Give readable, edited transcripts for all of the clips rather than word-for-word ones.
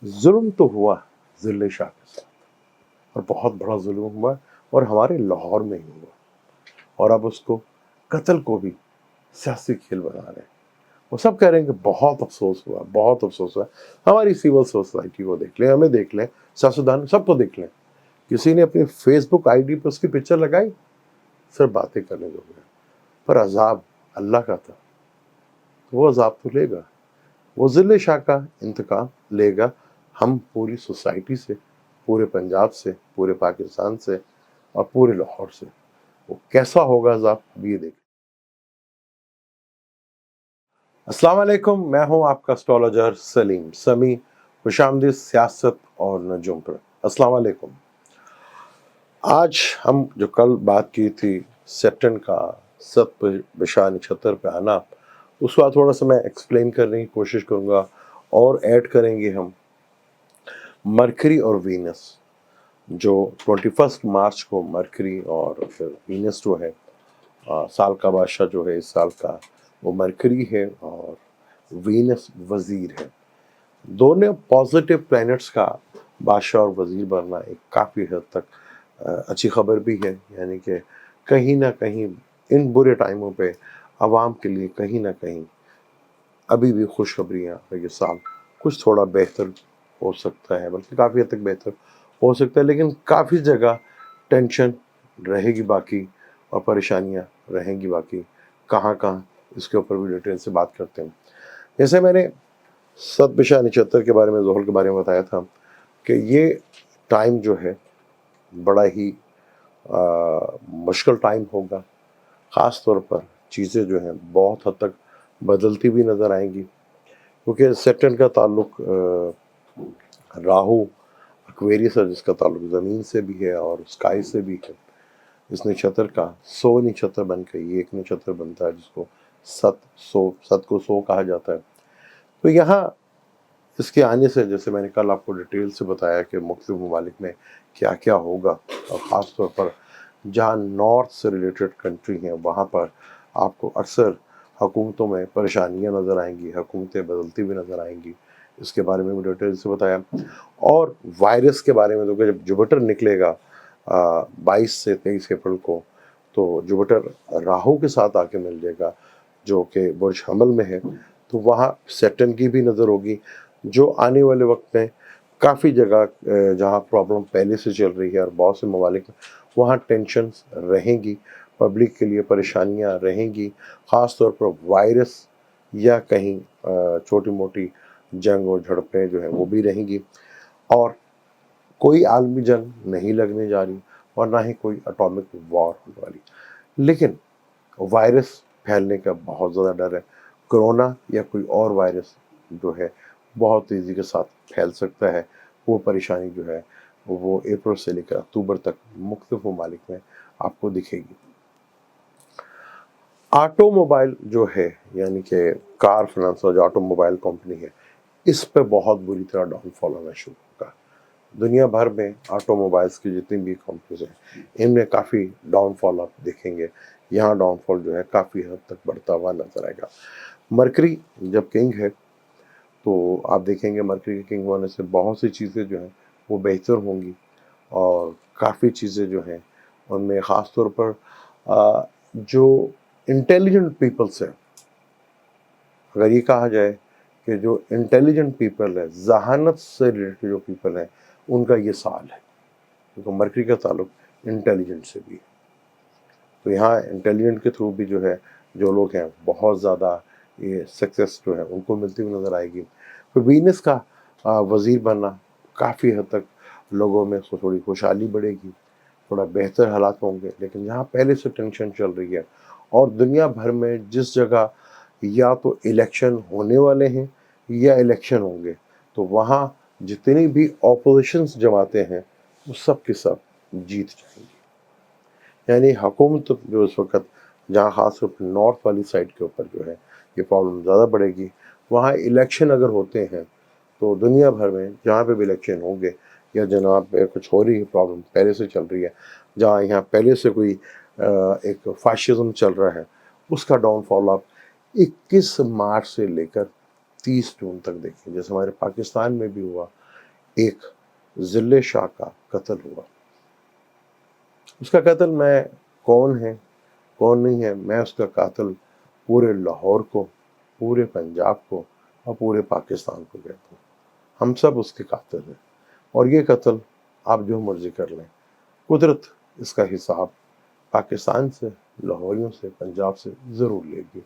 जुल्म तो हुआ ज़िले शाह के साथ और बहुत बड़ा जुल्म हुआ और हमारे लाहौर में ही हुआ और अब उसको कत्ल को भी सियासी खेल बना रहे हैं। वो सब कह रहे हैं कि बहुत अफसोस हुआ, बहुत अफसोस हुआ। हमारी सिविल सोसाइटी को देख लें, हमें देख लें, सियासतदान सबको देख लें। किसी ने अपनी फेसबुक आईडी पर उसकी पिक्चर लगाई, सिर्फ बातें करने जो गए, पर अजाब अल्लाह का था, वो अजाब तो लेगा। वो ज़िले शाह का इंतकाम लेगा हम पूरी सोसाइटी से, पूरे पंजाब से, पूरे पाकिस्तान से और पूरे लाहौर से। वो कैसा होगा अजाब, अब ये देखें। अस्सलाम वालेकुम, मैं हूं आपका एस्ट्रोलॉजर सलीम समी। खुशामदीद सियासत और नजूम पर। अस्सलाम वालेकुम। आज हम जो कल बात की थी सेप्टेन का सत बिशा नक्षत्र पे आना, उसको आज थोड़ा सा मैं एक्सप्लेन करने की कोशिश करूंगा और ऐड करेंगे हम मरकरी और वीनस। जो 21 मार्च को मरकरी और फिर वीनस जो है, साल का बादशाह जो है इस साल का, वो मरकरी है और वीनस वजीर है। दोनों पॉजिटिव प्लैनेट्स का बादशाह और वजीर बनना एक काफ़ी हद तक अच्छी खबर भी है। यानी कि कहीं ना कहीं इन बुरे टाइमों पे आवाम के लिए कहीं ना कहीं अभी भी खुशखबरियाँ, ये साल कुछ थोड़ा बेहतर हो सकता है, बल्कि काफ़ी हद तक बेहतर हो सकता है। लेकिन काफ़ी जगह टेंशन रहेगी बाकी और परेशानियाँ रहेंगी बाकी। कहाँ कहाँ, इसके ऊपर भी डिटेल से बात करते हैं। जैसे मैंने सत बिशा नक्षत्र के बारे में, ज़ोहल के बारे में बताया था कि ये टाइम जो है बड़ा ही मुश्किल टाइम होगा। ख़ास तौर पर चीज़ें जो हैं बहुत हद तक बदलती भी नज़र आएंगी, क्योंकि सेटन का ताल्लुक राहु एक्वेरियस है, जिसका ताल्लुक ज़मीन से भी है और स्काई से भी है। इस नक्षत्र का 100 नक्षत्र बन के ये एक नक्षत्र बनता है जिसको सत को 100 कहा जाता है। तो यहाँ इसके आने से, जैसे मैंने कल आपको डिटेल से बताया कि मुख्तलिफ ममालिक में क्या क्या होगा, और ख़ास तौर पर जहाँ नॉर्थ से रिलेटेड कंट्री हैं वहाँ पर आपको अक्सर हुकूमतों में परेशानियाँ नज़र आएंगी, हुकूमतें बदलती हुई नज़र आएंगी। इसके बारे में भी डिटेल से बताया। और वायरस के बारे में तो जब जुपिटर निकलेगा 22 से 23 अप्रैल को, तो जुपिटर राहु के साथ आके मिल जाएगा जो कि बुर्ज हमल में है। तो वहाँ सेटन की भी नज़र होगी, जो आने वाले वक्त में काफ़ी जगह जहाँ प्रॉब्लम पहले से चल रही है और बहुत से ममालिक में वहाँ टेंशन रहेंगी, पब्लिक के लिए परेशानियाँ रहेंगी। ख़ास तौर पर वायरस या कहीं छोटी मोटी जंग और झड़पें जो है वो भी रहेंगी। और कोई आलमी जंग नहीं लगने जा रही और ना ही कोई एटॉमिक वॉर होने वाली, लेकिन वायरस फैलने का बहुत ज़्यादा डर है। कोरोना या कोई और वायरस जो है बहुत तेज़ी के साथ फैल सकता है। वो परेशानी जो है वो अप्रैल से लेकर अक्टूबर तक मुख्तलिफ ममालिक में आपको दिखेगी। ऑटोमोबाइल जो है, यानी कि कार फाइनेंस जो ऑटोमोबाइल कंपनी है, इस पे बहुत बुरी तरह डाउनफॉल होना शुरू होगा। दुनिया भर में ऑटोमोबाइल्स की जितनी भी कंपनीज हैं, इनमें काफ़ी डाउनफॉल आप देखेंगे। यहाँ डाउनफॉल जो है काफ़ी हद तक बढ़ता हुआ नजर आएगा। मरकरी जब किंग है तो आप देखेंगे मरकरी के किंग होने से बहुत सी चीज़ें जो हैं वो बेहतर होंगी और काफ़ी चीज़ें जो हैं उनमें ख़ास तौर पर जो इंटेलिजेंट पीपल्स हैं, अगर ये कहा जाए कि जो इंटेलिजेंट पीपल है, जहानत से रिलेटेड जो पीपल हैं, उनका ये साल है, क्योंकि मरकरी का ताल्लुक इंटेलिजेंट से भी है। तो यहाँ इंटेलिजेंट के थ्रू भी जो है जो लोग हैं बहुत ज़्यादा ये सक्सेस जो है उनको मिलती हुई नज़र आएगी। तो वीनस का वज़ीर बनना काफ़ी हद तक लोगों में थोड़ी खुशहाली बढ़ेगी, थोड़ा बेहतर हालात होंगे। लेकिन यहाँ पहले से टेंशन चल रही है और दुनिया भर में जिस जगह या तो इलेक्शन होने वाले हैं या इलेक्शन होंगे, तो वहाँ जितनी भी ऑपोजिशंस जमाते हैं वो सब के सब जीत जाएंगी। यानी हुकूमत जो इस वक्त जहाँ ख़ास तौर पर नॉर्थ वाली साइड के ऊपर जो है ये प्रॉब्लम ज़्यादा बढ़ेगी। वहाँ इलेक्शन अगर होते हैं तो दुनिया भर में जहाँ पे भी इलेक्शन होंगे या जनाब पे कुछ हो रही है, प्रॉब्लम पहले से चल रही है, जहाँ यहाँ पहले से कोई एक फाशिज्म चल रहा है, उसका डाउनफॉल आप 21 मार्च से लेकर 30 जून तक देखें। जैसे हमारे पाकिस्तान में भी हुआ ایک ذل شاہ کا قتل ہوا. اس کا قتل میں کون ہے کون نہیں ہے، میں اس کا قاتل پورے لاہور کو، پورے پنجاب کو اور پورے پاکستان کو کہتا ہوں. ہم سب اس کے قاتل ہیں، اور یہ قتل آپ جو مرضی کر لیں، قدرت اس کا حساب پاکستان سے، لاہوریوں سے، پنجاب سے ضرور لے گی.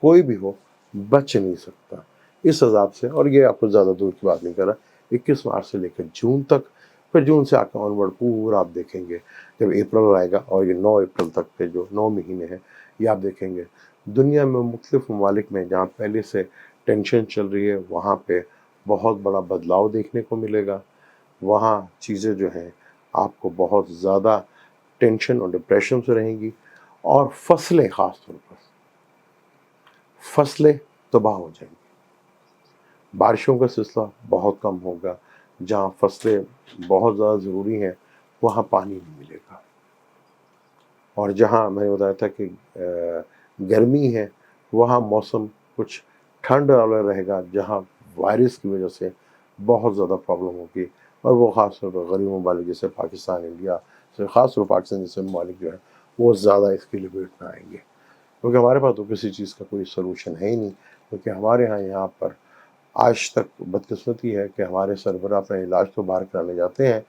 کوئی بھی ہو بچ نہیں سکتا اس عذاب سے. اور یہ آپ کو زیادہ دور کی بات نہیں کر رہا، 21 مارچ سے لے کر جون تک، پھر جون سے آکر آنورڈ پورا آپ دیکھیں گے. جب اپریل آئے گا اور یہ 9 اپریل تک کے جو 9 مہینے ہیں، یہ آپ دیکھیں گے دنیا میں مختلف ممالک میں جہاں پہلے سے ٹینشن چل رہی ہے، وہاں پہ بہت بڑا بدلاؤ دیکھنے کو ملے گا. وہاں چیزیں جو ہیں آپ کو بہت زیادہ ٹینشن اور ڈپریشن سے رہیں گی، اور فصلیں خاص طور پر فصلیں تباہ ہو جائیں گی. بارشوں کا سلسلہ بہت کم ہوگا. جہاں فصلیں بہت زیادہ ضروری ہیں وہاں پانی نہیں ملے گا. اور جہاں میں نے بتایا تھا کہ گرمی ہے، وہاں موسم کچھ ٹھنڈ والا رہے گا، جہاں وائرس کی وجہ سے بہت زیادہ پرابلم ہوگی. اور وہ خاص طور پر غریب ممالک جیسے پاکستان، انڈیا سے، خاص طور پر پاکستان جیسے ممالک جو ہیں وہ زیادہ اس کی لپیٹ میں آئیں گے. کیونکہ ہمارے پاس تو کسی چیز کا کوئی سلوشن ہے ہی نہیں. کیونکہ ہمارے یہاں پر آج تک بدقسمتی ہے کہ ہمارے سربراہ اپنا علاج تو باہر کرانے جاتے ہیں،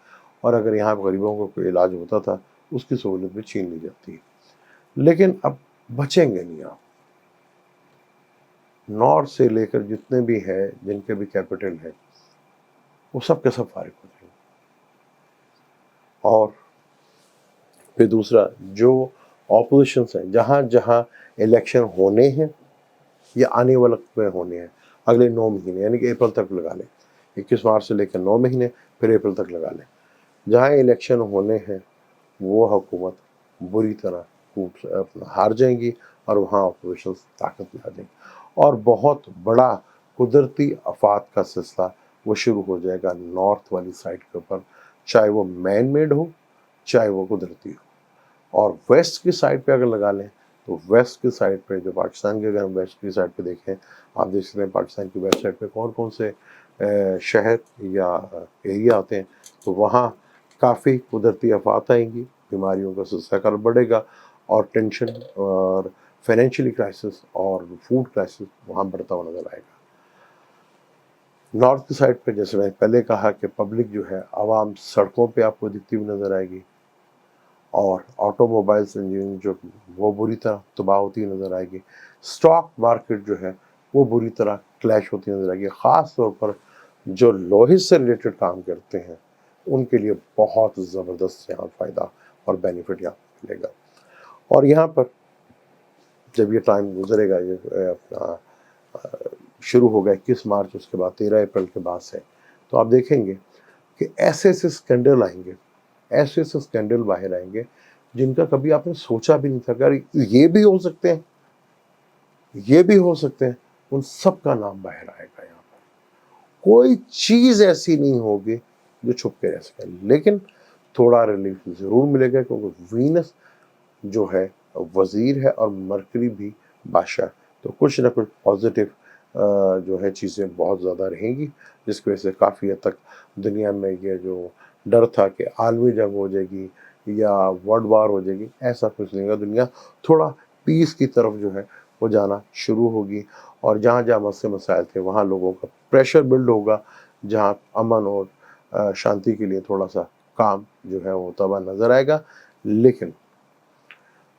اور اگر یہاں غریبوں کو کوئی علاج ہوتا تھا اس کی سہولت بھی چھین لی جاتی ہے. لیکن اب بچیں گے نہیں آپ. نارتھ سے لے کر جتنے بھی ہیں جن کے بھی کیپٹل ہیں وہ سب کے سب فارغ ہو جائیں گے. اور پھر دوسرا جو اپوزیشنس ہیں، جہاں جہاں الیکشن ہونے ہیں یا آنے والے وقت میں ہونے ہیں، اگلے 9 مہینے یعنی کہ اپریل تک لگا لیں، 21 مارچ سے لے کر 9 مہینے، پھر اپریل تک لگا لیں، جہاں الیکشن ہونے ہیں وہ حکومت بری طرح ہار جائیں گی، اور وہاں اپوزیشن طاقت میں آ جائیں گی. اور بہت بڑا قدرتی آفات کا سلسلہ وہ شروع ہو جائے گا نارتھ والی سائڈ کے اوپر، چاہے وہ مین میڈ ہو چاہے وہ قدرتی ہو. اور ویسٹ کی سائڈ پہ اگر لگا لیں تو ویسٹ کی سائڈ پہ جو پاکستان کے، اگر ہم ویسٹ کی سائڈ پہ دیکھیں، آپ دیکھ سکتے ہیں پاکستان کی ویسٹ سائڈ پہ کون کون سے شہر یا ایریا آتے ہیں، تو وہاں کافی قدرتی آفات آئیں گی، بیماریوں کا سلسلہ کل بڑھے گا، اور ٹینشن اور فائنینشلی کرائسس اور فوڈ کرائسس وہاں بڑھتا ہوا نظر آئے گا. نارتھ کی سائڈ پہ جیسے میں پہلے کہا کہ پبلک جو ہے، عوام سڑکوں پہ آپ کو دکھتی ہوئی نظر آئے گی، اور آٹو موبائلس انجن جو وہ بری طرح تباہ ہوتی نظر آئے گی. سٹاک مارکیٹ جو ہے وہ بری طرح کلیش ہوتی نظر آئے گی. خاص طور پر جو لوہے سے ریلیٹڈ کام کرتے ہیں ان کے لیے بہت زبردست یہاں فائدہ اور بینیفٹ یہاں ملے گا. اور یہاں پر جب یہ ٹائم گزرے گا، یہ اپنا شروع ہوگا 21 مارچ، اس کے بعد 13 اپریل کے بعد سے، تو آپ دیکھیں گے کہ ایسے ایسے اسکینڈل آئیں گے، ایسے ایسے اسکینڈل باہر آئیں گے جن کا کبھی آپ نے سوچا بھی نہیں تھا کہ یہ بھی ہو سکتے ہیں، یہ بھی ہو سکتے ہیں. ان سب کا نام باہر آئے گا. یہاں پر کوئی چیز ایسی نہیں ہوگی جو چھپ کے رہ سکے. لیکن تھوڑا ریلیف ضرور ملے گا، کیونکہ وینس جو ہے وزیر ہے اور مرکری بھی بادشاہ، تو کچھ نہ کچھ پازیٹیو جو ہے چیزیں بہت زیادہ رہیں گی، جس کی وجہ سے کافی حد تک دنیا میں یہ جو ڈر تھا کہ عالمی جنگ ہو جائے گی یا ورلڈ وار ہو جائے گی، ایسا کچھ نہیں گا. دنیا تھوڑا پیس کی طرف جو ہے وہ جانا شروع ہوگی، اور جہاں جہاں مسائل تھے وہاں لوگوں کا پریشر بلڈ ہوگا، جہاں امن اور شانتی کے لیے تھوڑا سا کام جو ہے وہ ہوتا ہوا نظر آئے گا. لیکن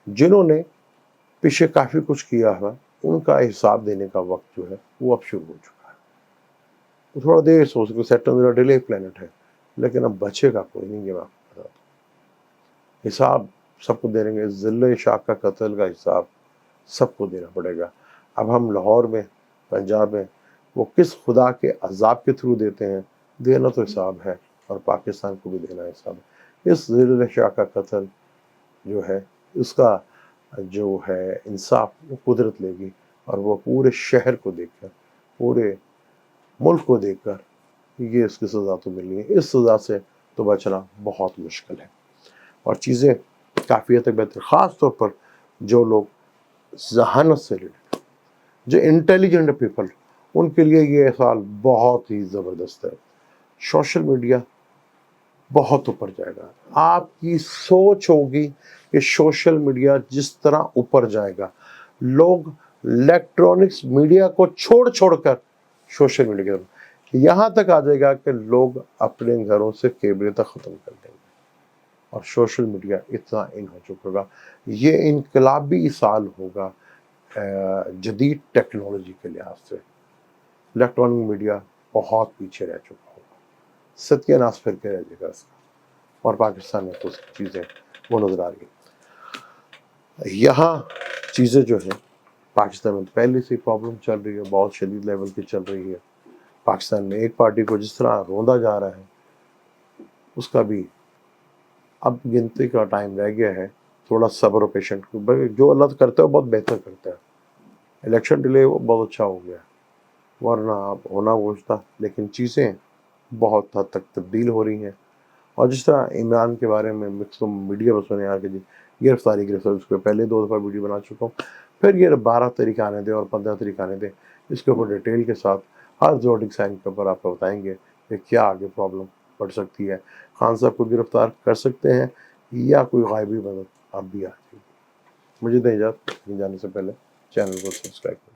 جنہوں نے پیچھے کافی کچھ کیا ہے ان کا حساب دینے کا وقت جو ہے وہ اب شروع ہو چکا ہے. تو تھوڑا دیر سے ہو سکے، سیٹرن میرا ڈیلے پلانٹ ہے، لیکن اب بچے گا کوئی نہیں. یہ میں آپ کو بتا دوں، حساب سب کو دے دیں گے. ذل شاہ کا قتل کا حساب سب کو دینا پڑے گا. اب ہم لاہور میں، پنجاب میں، وہ کس خدا کے عذاب کے تھرو دیتے ہیں، دینا تو حساب ہے، اور پاکستان کو بھی دینا حساب ہے. اس ذل شاہ کا قتل جو ہے، اس کا جو ہے انصاف وہ قدرت لے گی، اور وہ پورے شہر کو دیکھ کر، پورے ملک کو دیکھ کر یہ اس کی سزا تو ملنی ہے. اس سزا سے تو بچنا بہت مشکل ہے، اور چیزیں کافی حد تک بہتر. خاص طور پر جو لوگ ذہانت سے ریلیٹڈ، جو انٹیلیجنٹ پیپل، ان کے لیے یہ سال بہت ہی زبردست ہے. सोशल मीडिया बहुत ऊपर जाएगा। आपकी सोच होगी कि सोशल मीडिया जिस तरह ऊपर जाएगा, लोग इलेक्ट्रॉनिक्स मीडिया को छोड़ छोड़कर सोशल मीडिया की यहाँ तक आ जाएगा कि लोग अपने घरों से केबल तक ख़त्म कर देंगे और सोशल मीडिया इतना इन हो चुका होगा। ये इनकलाबी साल होगा जदीद टेक्नोलॉजी के लिहाज से। इलेक्ट्रॉनिक मीडिया बहुत पीछे रह चुका होगा, सत्यानाश फिर के रह जाएगा इसका, और पाकिस्तान में तो चीज़ें वो नज़र आ रही हैं। यहाँ चीज़ें जो हैं पाकिस्तान में पहले से प्रॉब्लम चल रही है, बहुत शदीद लेवल की चल रही है। पाकिस्तान में एक पार्टी को जिस तरह रोंदा जा रहा है, उसका भी अब गिनती का टाइम रह गया है। थोड़ा सब्र और पेशेंट, जो अल्लाह करता है वो बहुत बेहतर करता है। इलेक्शन डिले वो बहुत अच्छा हो गया, वरना अब होना वो था, लेकिन चीज़ें बहुत हद तक तब्दील हो रही हैं। और जिस तरह इमरान के बारे में मिक्स मीडिया बस ने आके जी गिरफ्तारी उस पर पहले 2 दफ़ा वीडियो बना चुका हूँ, फिर ये 12 तारीख आने दें और 15 तारीख आने दें, इसके ऊपर डिटेल के साथ हर जोडिक साइन के ऊपर आपको बताएंगे कि क्या आगे प्रॉब्लम बढ़ सकती है। खान साहब को गिरफ्तार कर सकते हैं या कोई गायबी मदद अब भी आ जाएगी। मुझे दें इजाज़त, जाने से पहले चैनल को सब्सक्राइब करें।